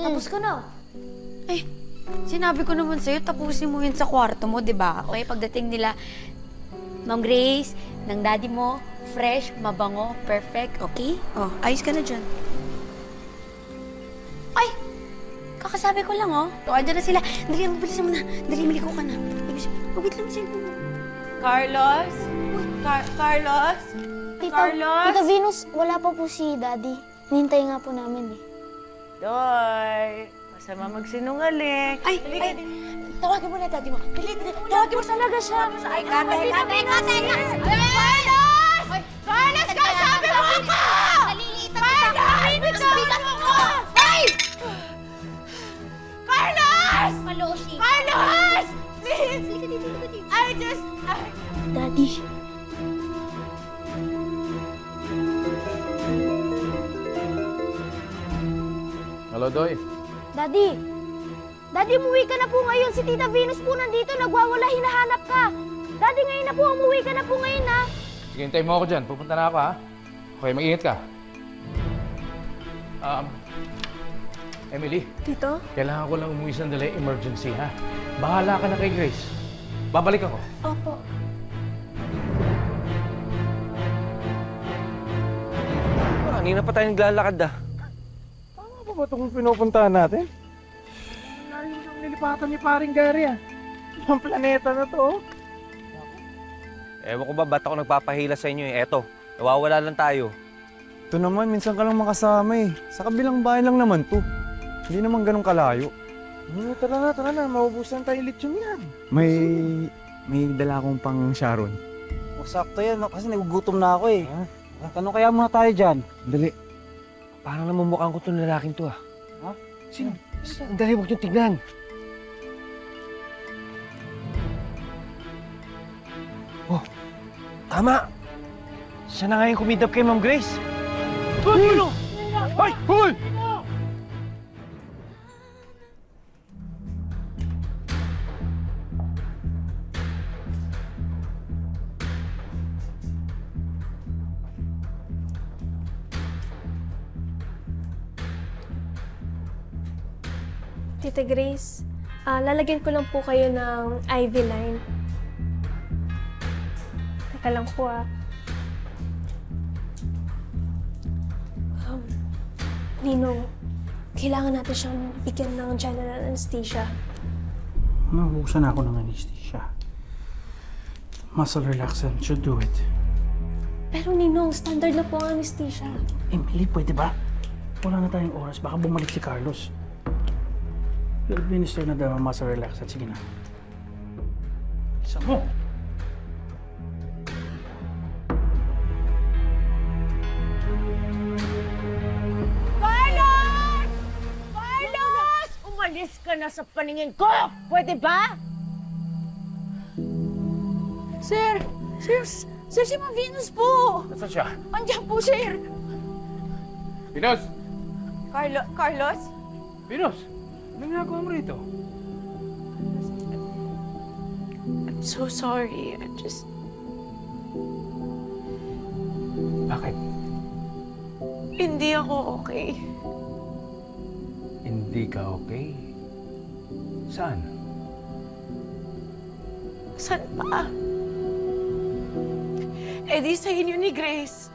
Tapos ka na. Eh, sinabi ko naman sa'yo, tapusin mo yun sa kwarto mo, di ba? Okay, pagdating nila, Ma'am Grace, ng daddy mo, fresh, mabango, perfect, okay? Oh, ayos ka na dyan. Ay! Kakasabi ko lang, oh. So, andyan na sila. Dali, bilisan mo na. Dali, maliko ka na. Wait lang, cellphone mo. Carlos? Carlos? Carlos? Tita Venus, wala pa po si Daddy. Nihintay nga po namin eh. Doy, masama magsinungaling. Ay! Tawagin mo na daddy mo. Dali, tawagin mo talaga siya. Ay, kate! Carlos! Carlos, kasabi mo ako! Nalilitan ko sa Carlos! Bigat mo ko! Ay! Carlos! Maloshi. Carlos! Please! I just... Daddy. Hello, Doy. Daddy! Daddy, umuwi ka na po ngayon. Si Tita Venus po nandito. Nagwawala, hinahanap ka. Daddy, ngayon na po. Umuwi ka na po ngayon, ha? Sige, hintayin mo ako dyan. Pupunta na ako, ha? Okay, mag-ingat ka. Emily. Tito? Kailangan ko lang umuwi sandali. Emergency, ha? Bahala ka na kay Grace. Babalik ako. Opo. Kanina pa tayo naglalakad, Tama ba ba itong pinupuntahan natin? Layo ng nilipatan ni paring Gary, Ang planeta na to, Ewan ko ba, ba't ako nagpapahila sa inyo, Eto, nawawala lang tayo. Ito naman, minsan ka lang makasama, Sa kabilang bahay lang naman to. Hindi naman ganun kalayo. Tara na. Maubusan tayo lechon yan. May dala akong pang Sharon. Sakto yan, kasi nagugutom na ako eh. Tanong kaya muna tayo dyan. Dali. Parang namumukhaan ko itong lalaking to, Ha? Sino? Dali, huwag niyong tignan. Oh, tama! Siya na nga yung kumidap kay Ma'am Grace. Hoy! Hoy! Hoy! Tita Grace, lalagyan ko lang po kayo ng IV line. Teka lang po, Ninong, kailangan natin siyang bigyan ng general anesthesia. Mabuhusan ako ng anesthesia. Muscle relaxant should do it. Pero Ninong, standard na po ang anesthesia. Emily, pwede ba? Wala na tayong oras. Baka bumalik si Carlos. Administer na daw ang muscle relaxant. Sige na. Isa mo! Carlos! Carlos! Umalis ka na sa paningin ko! Pwede ba? Sir, si Ma'am Venus po! Nasaan siya? Andiyan po, sir! Venus! Carlos? Venus! Anong ginagawa mo rito? I'm so sorry. Bakit? Hindi ako okay. Hindi ka okay? Saan? Saan pa? Eh di sa inyo ni Grace.